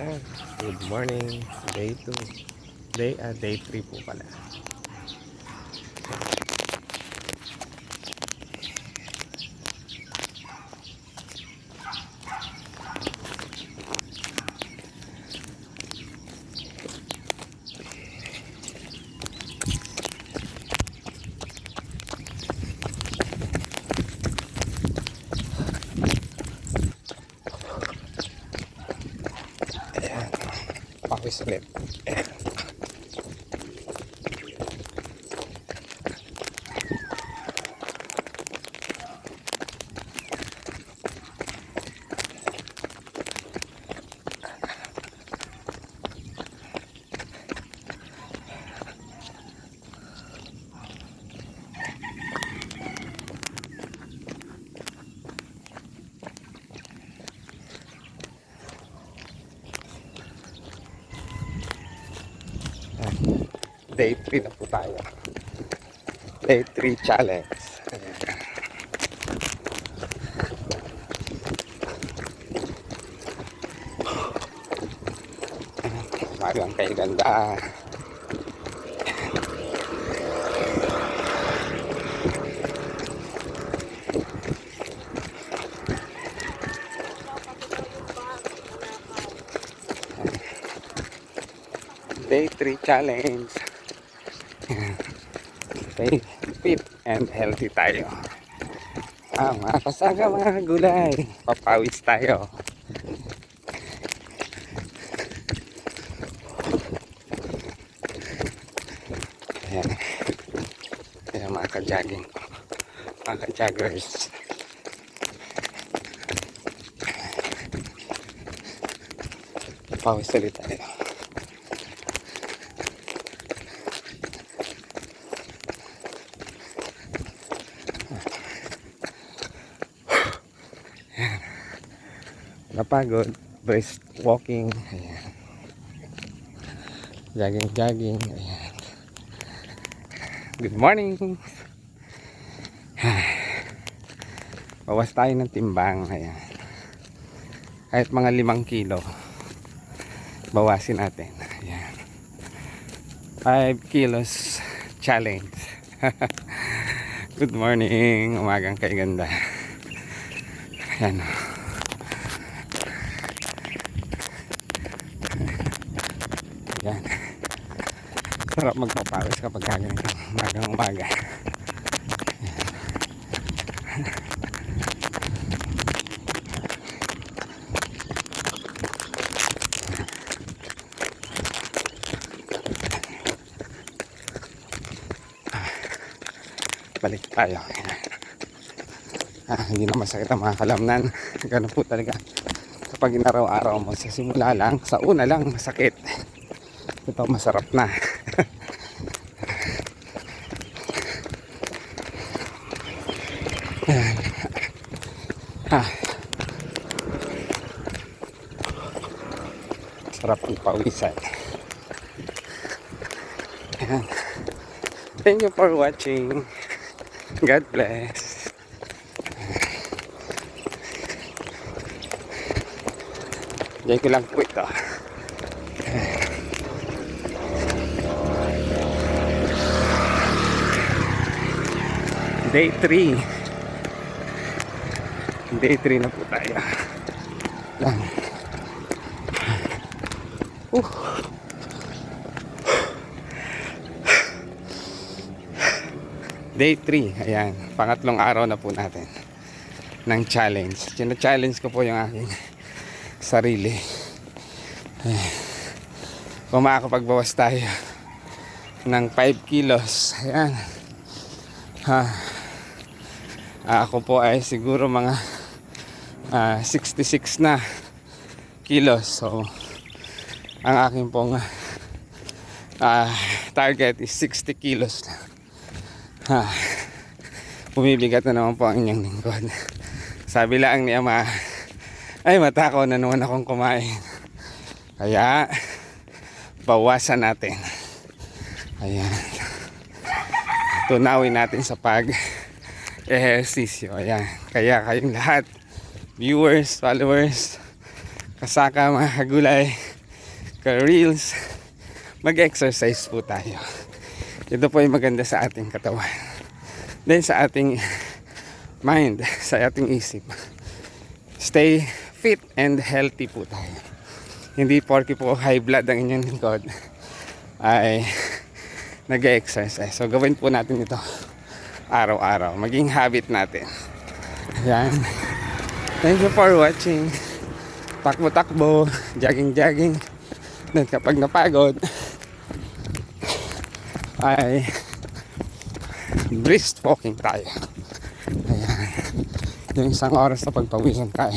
Ayan. Good morning. Day 2. Day 3 po pala. Ayan. Pawis ulit. Day 3 na po tayo. Day 3 challenge. Magang kay ganda. Day 3 challenge. Stay fit and healthy tayo. Mga kasaga, mga gulay. Papawis tayo. Ayan. Ayan mga ka-jogging. Mga ka-joggers. Papawis ulit tayo. Napagod, brisk walking, ayan. Jogging, ayan. Good morning. Bawas tayo ng timbang, ayan. Kahit mga 5 kilo, bawasin natin, ayan. 5 kilos challenge. Good morning, umagang kay ganda. Ayan. Yan. Sarap magpapawis kapag ganito umaga. Balik tayo. Hindi na masakit ang mga kalamnan. Ganun po talaga kapag inaraw-araw mo. Sa simula lang, sa una lang masakit. Ito masarap na. Sarap ang pawisan. Thank you for watching. God bless. Diyan ko lang po ito. Day 3. Day 3 na po tayo. Lang. Day 3. Ayan. Pangatlong araw na po natin ng challenge. China-challenge ko po yung aking sarili. Ayan. Kung makakapagbawas tayo ng 5 kilos. Ayan. Ako po ay siguro mga 66 na kilos. So ang aking pong target is 60 kilos na. Bumibigat na naman po ang inyong lingkod. Sabi lang ni Ama, ay matakaw na naman akong kumain. Kaya bawasan natin. Ayan. Tunawin natin sa pag-ehersisyo. Ayan. Kaya kayong lahat, viewers, followers, kasaka, mga kagulay, ka-reels, mag-exercise po tayo. Ito po ay maganda sa ating katawan. Then sa ating mind, sa ating isip. Stay fit and healthy po tayo. Hindi porke po high blood ang inyong lingkod ay nag-exercise. So gawin po natin ito araw-araw. Maging habit natin. Ayan. Thank you for watching. Takbo-takbo, jogging-jogging. Then kapag napagod ay brisk walking tayo. Ayan. Yung isang oras na pagpawisan tayo,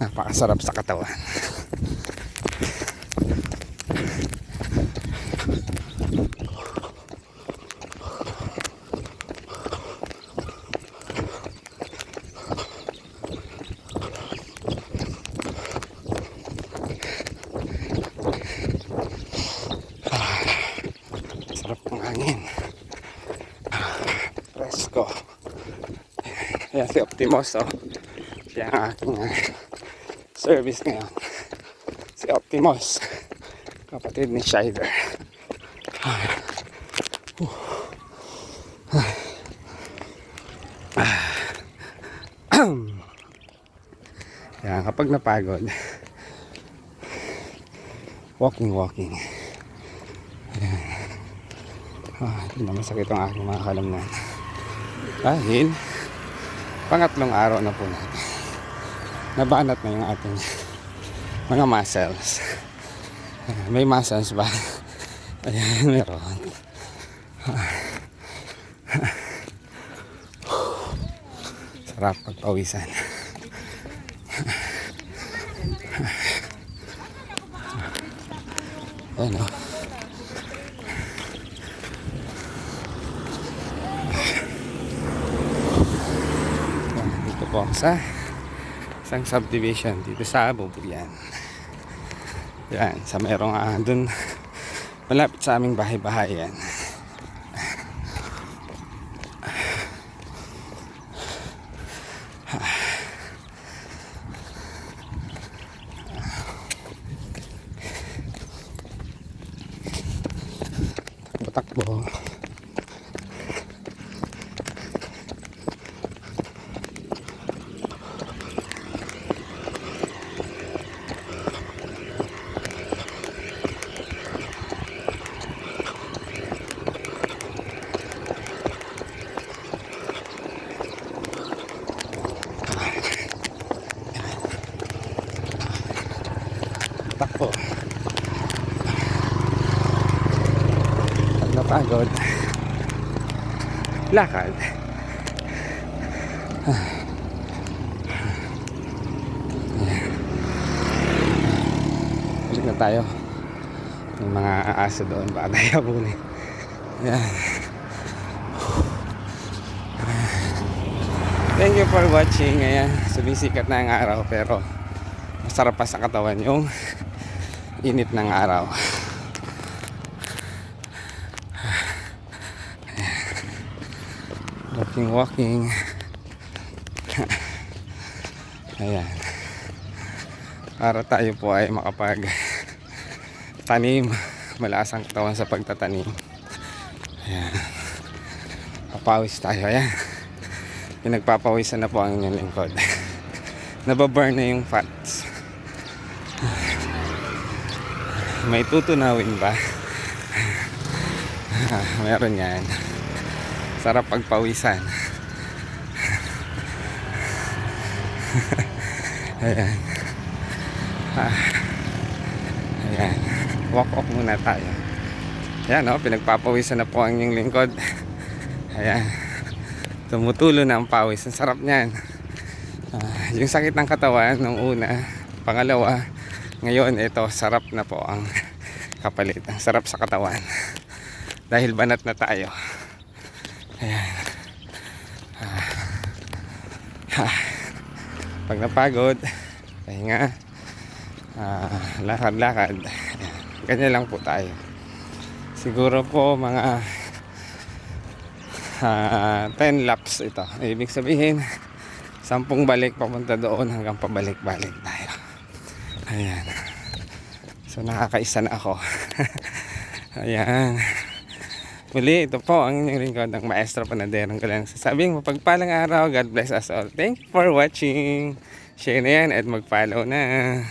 napakasarap sa katawan. Sarap ng hangin. Presko. Ayan si Optimus, oh. Siya ang aking service ngayon. Si Optimus, kapatid ni Shider. Ayan, kapag napagod, walking. Ayan. Hindi na masakit ang aking mga kalamnan. Dahil pangatlong araw na po natin, nabanat na yung ating mga muscles. May muscles ba? Ayan, meron. Sarap pagpawisan. Ayan, oh. Dito po ako sa isang subdivision dito sa Bubuyan. Yan, sa merong dun malapit sa aming bahay-bahay yan. Takbo. Takbo. Pag napagod, lakad. Balik na tayo. May mga aso doon, baka tayo habulin. Ayan. Thank you for watching. Ayan, sumisikat na ang araw pero masarap pa sa katawan yung init ng araw. Walking. Ayan. Para tayo po ay makapag tanim, malakas ang katawan sa pagtatanim. Ayan. Papawis tayo. Ayan. Pinagpapawisan na po ang inyong lingkod. Nababurn na yung fats. May tutunawin ba? Meron yan. Sarap pagpawisan. Ayan. Ayan. Walk muna tayo. Ayan, oh, pinagpapawisan na po ang inyong lingkod. Ayan. Tumutulo na ang pawis. Ang sarap niyan. Yung sakit ng katawan nung una, pangalawa, ngayon ito, sarap na po ang kapalit. Ang sarap sa katawan. Dahil banat na tayo. Ayan. Pag napagod, pahinga, lakad-lakad. Ganyan lang po tayo. Siguro po mga 10 laps ito. Ibig sabihin 10 balik papunta doon hanggang pabalik-balik tayo. Ayan. So nakakaisa na ako. Ayan. Muli, ito po ang inyong lingkod ng Maestro Panaderong Galang. Sasabing mapagpalang araw. God bless us all. Thank you for watching. Share na yan at mag-follow na.